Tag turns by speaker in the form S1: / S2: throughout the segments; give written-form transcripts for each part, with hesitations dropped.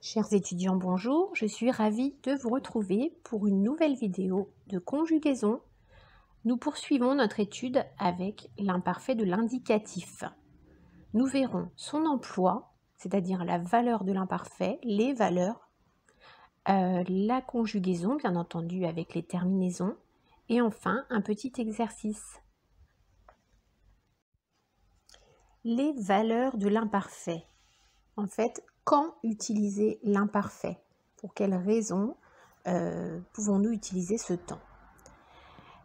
S1: Chers étudiants, bonjour, je suis ravie de vous retrouver pour une nouvelle vidéo de conjugaison. Nous poursuivons notre étude avec l'imparfait de l'indicatif. Nous verrons son emploi, c'est-à-dire la valeur de l'imparfait, les valeurs, la conjugaison, bien entendu, avec les terminaisons, et enfin un petit exercice. Les valeurs de l'imparfait. En fait, quand utiliser l'imparfait? Pour quelles raisons pouvons-nous utiliser ce temps?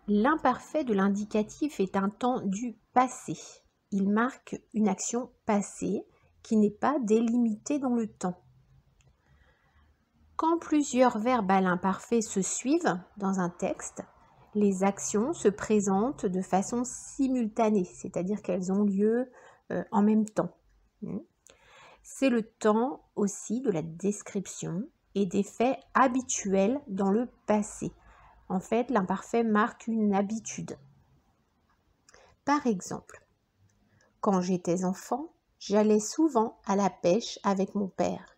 S1: L'imparfait de l'indicatif est un temps du passé. Il marque une action passée qui n'est pas délimitée dans le temps. Quand plusieurs verbes à l'imparfait se suivent dans un texte, les actions se présentent de façon simultanée, c'est-à-dire qu'elles ont lieu en même temps. C'est le temps aussi de la description et des faits habituels dans le passé. En fait, l'imparfait marque une habitude. Par exemple, quand j'étais enfant, j'allais souvent à la pêche avec mon père.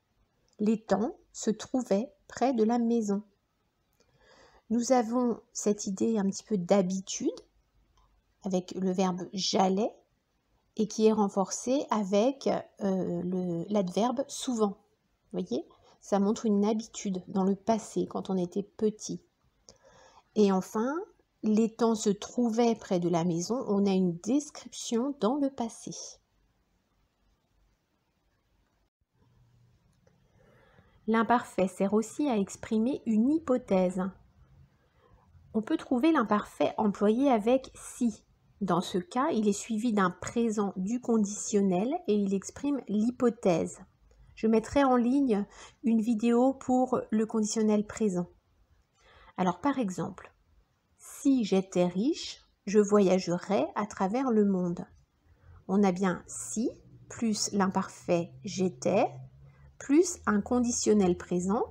S1: L'étang se trouvait près de la maison. Nous avons cette idée un petit peu d'habitude avec le verbe j'allais et qui est renforcé avec l'adverbe souvent. Vous voyez, ça montre une habitude dans le passé quand on était petit. Et enfin, l'étang se trouvait près de la maison, on a une description dans le passé. L'imparfait sert aussi à exprimer une hypothèse. On peut trouver l'imparfait employé avec si. Dans ce cas, il est suivi d'un présent du conditionnel et il exprime l'hypothèse. Je mettrai en ligne une vidéo pour le conditionnel présent. Alors par exemple, si j'étais riche, je voyagerais à travers le monde. On a bien si plus l'imparfait j'étais plus un conditionnel présent,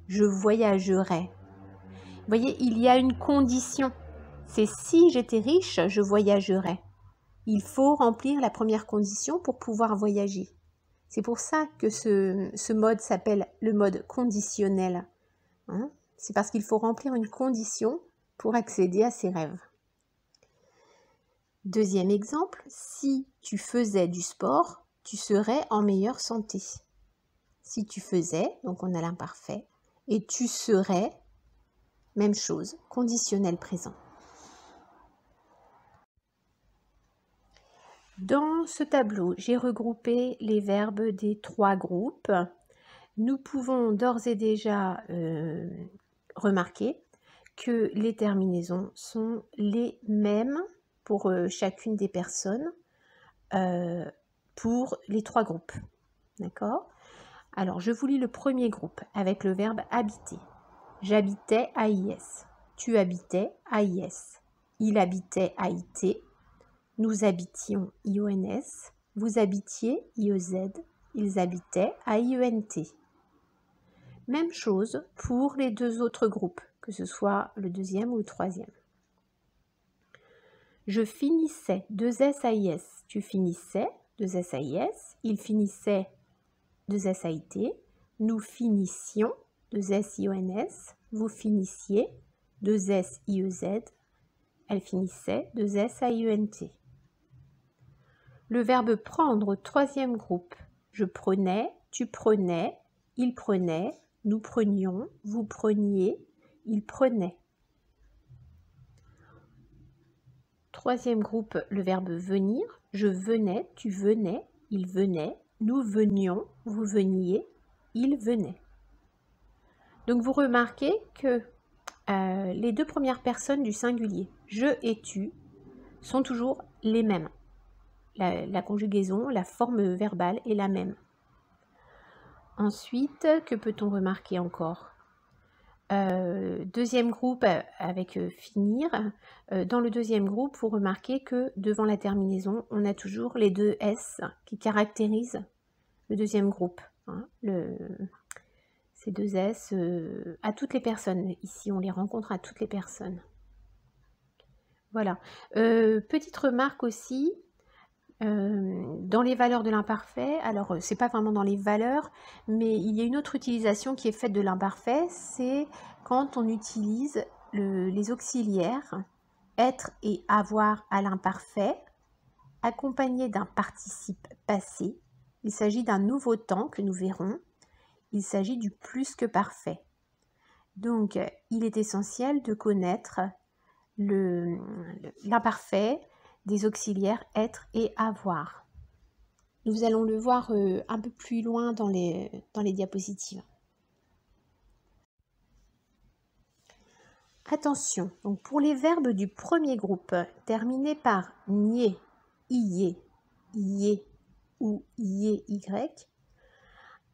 S1: je voyagerais. Vous voyez, il y a une condition. C'est si j'étais riche, je voyagerais. Il faut remplir la première condition pour pouvoir voyager. C'est pour ça que ce mode s'appelle le mode conditionnel. C'est parce qu'il faut remplir une condition pour accéder à ses rêves. Deuxième exemple, si tu faisais du sport, tu serais en meilleure santé. Si tu faisais, donc on a l'imparfait, et tu serais, même chose, conditionnel présent. Dans ce tableau, j'ai regroupé les verbes des trois groupes. Nous pouvons d'ores et déjà remarquer que les terminaisons sont les mêmes pour chacune des personnes pour les trois groupes. D'accord ? Alors, je vous lis le premier groupe avec le verbe habiter. J'habitais AIS. Tu habitais AIS. Il habitait AIT. Nous habitions IONS. Vous habitiez IEZ. Ils habitaient AIENT. Même chose pour les deux autres groupes, que ce soit le deuxième ou le troisième. Je finissais, 2SAIS. Tu finissais, 2SAIS. Il finissait, 2SAIT. Nous finissions, 2SIONS. Vous finissiez, 2SIEZ. Elle finissait, 2SAIENT. Le verbe prendre, troisième groupe. Je prenais, tu prenais, il prenait, nous prenions, vous preniez, il prenait. Troisième groupe, le verbe venir. Je venais, tu venais, il venait, nous venions, vous veniez, il venait. Donc vous remarquez que les deux premières personnes du singulier, je et tu, sont toujours les mêmes. La conjugaison, la forme verbale est la même. Ensuite, que peut-on remarquer encore? Deuxième groupe avec finir. Dans le deuxième groupe, vous remarquez que devant la terminaison, on a toujours les deux S qui caractérisent le deuxième groupe. Ces deux S à toutes les personnes. Ici, on les rencontre à toutes les personnes. Voilà. Petite remarque aussi, Dans les valeurs de l'imparfait, alors c'est pas vraiment dans les valeurs, mais il y a une autre utilisation qui est faite de l'imparfait, c'est quand on utilise les auxiliaires être et avoir à l'imparfait, accompagné d'un participe passé. Il s'agit d'un nouveau temps que nous verrons. Il s'agit du plus que parfait. Donc, il est essentiel de connaître l'imparfait des auxiliaires être et avoir. Nous allons le voir un peu plus loin dans les diapositives. Attention, donc pour les verbes du premier groupe terminés par nier, ié, ié ou ié, y,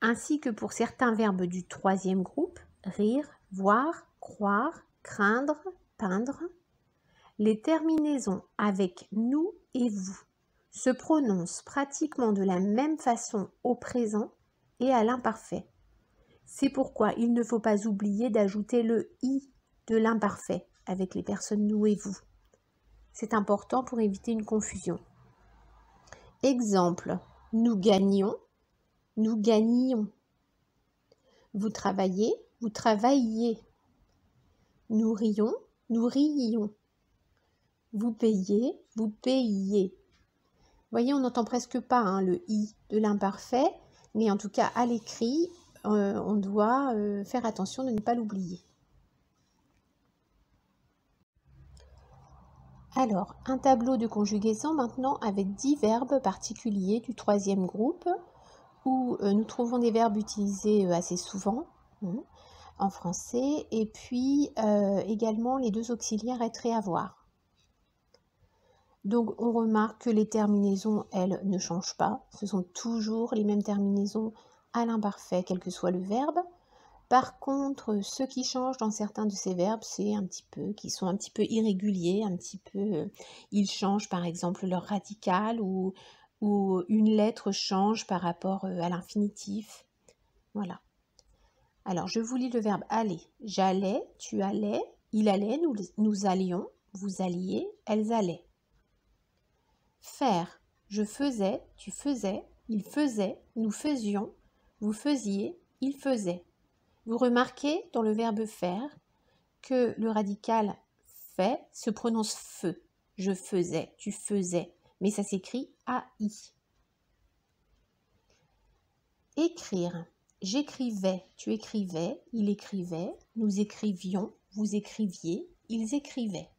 S1: ainsi que pour certains verbes du troisième groupe, rire, voir, croire, craindre, peindre, les terminaisons avec nous et vous se prononcent pratiquement de la même façon au présent et à l'imparfait. C'est pourquoi il ne faut pas oublier d'ajouter le « i » de l'imparfait avec les personnes nous et vous. C'est important pour éviter une confusion. Exemple, nous gagnions, nous gagnions. Vous travaillez, vous travailliez. Nous rions, nous rions. Vous payez, vous payiez. Vous voyez, on n'entend presque pas le « i » de l'imparfait, mais en tout cas à l'écrit, on doit faire attention de ne pas l'oublier. Alors, un tableau de conjugaison maintenant avec 10 verbes particuliers du troisième groupe où nous trouvons des verbes utilisés assez souvent en français et puis également les deux auxiliaires être et avoir. Donc, on remarque que les terminaisons, elles, ne changent pas. Ce sont toujours les mêmes terminaisons à l'imparfait, quel que soit le verbe. Par contre, ce qui change dans certains de ces verbes, c'est qu'ils sont un petit peu irréguliers, ils changent par exemple leur radical ou une lettre change par rapport à l'infinitif. Voilà. Alors, je vous lis le verbe aller. J'allais, tu allais, il allait, nous allions, vous alliez, elles allaient. Faire, je faisais, tu faisais, il faisait, nous faisions, vous faisiez, il faisait. Vous remarquez dans le verbe faire que le radical fait se prononce feu. Je faisais, tu faisais, mais ça s'écrit AI. Écrire. J'écrivais, tu écrivais, il écrivait, nous écrivions, vous écriviez, ils écrivaient.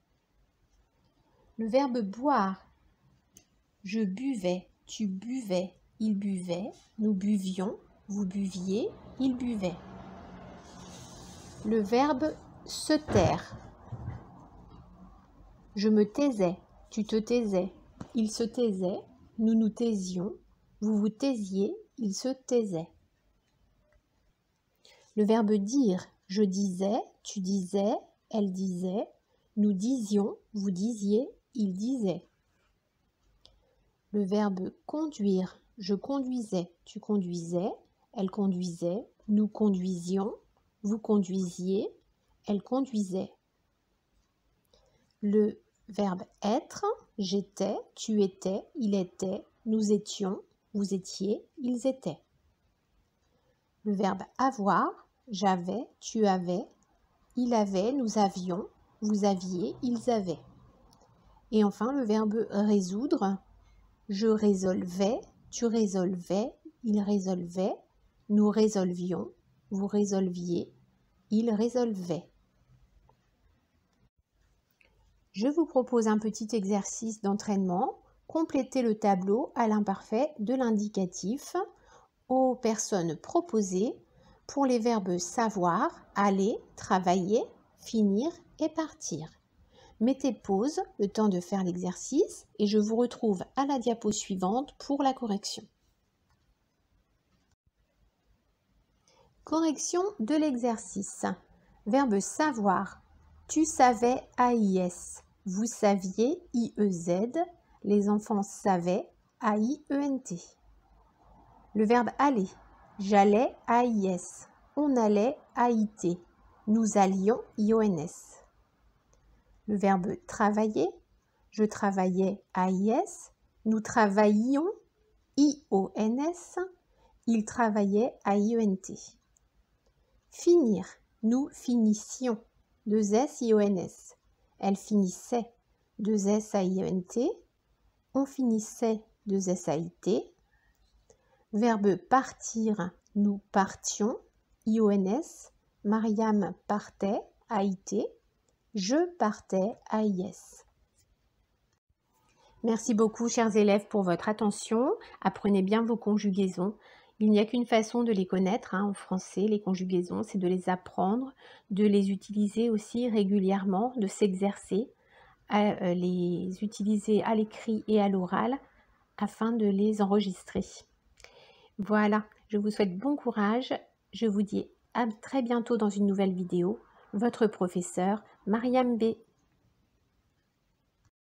S1: Le verbe boire. Je buvais, tu buvais, il buvait, nous buvions, vous buviez, il buvait. Le verbe se taire. Je me taisais, tu te taisais, il se taisait, nous nous taisions, vous vous taisiez, il se taisait. Le verbe dire. Je disais, tu disais, elle disait, nous disions, vous disiez, il disait. Le verbe conduire. Je conduisais, tu conduisais, elle conduisait, nous conduisions, vous conduisiez, elle conduisait. Le verbe être. J'étais, tu étais, il était, nous étions, vous étiez, ils étaient. Le verbe avoir. J'avais, tu avais, il avait, nous avions, vous aviez, ils avaient. Et enfin, le verbe résoudre. Je résolvais, tu résolvais, il résolvait, nous résolvions, vous résolviez, il résolvait. Je vous propose un petit exercice d'entraînement. Complétez le tableau à l'imparfait de l'indicatif aux personnes proposées pour les verbes savoir, aller, travailler, finir et partir. Mettez pause, le temps de faire l'exercice, et je vous retrouve à la diapo suivante pour la correction. Correction de l'exercice. Verbe savoir. Tu savais, AIS. Vous saviez, IEZ. Les enfants savaient, AIENT. Le verbe aller. J'allais, AIS. On allait, AIT. Nous allions, IONS. Le verbe travailler. Je travaillais, AIS. Nous travaillions, I-O-N-S, il travaillait, A-I-E-N-T. Finir, nous finissions, 2 S-I-O-N-S. Elle finissait, 2 S-A-I-E-N-T. On finissait, 2 S-A-I-T. Verbe partir, nous partions, I-O-N-S. Mariam partait, A-I-T. Je partais, A-I-S. Merci beaucoup, chers élèves, pour votre attention. Apprenez bien vos conjugaisons. Il n'y a qu'une façon de les connaître en français, les conjugaisons, c'est de les apprendre, de les utiliser aussi régulièrement, de s'exercer à les utiliser à l'écrit et à l'oral afin de les enregistrer. Voilà, je vous souhaite bon courage. Je vous dis à très bientôt dans une nouvelle vidéo. Votre professeur Mariam B.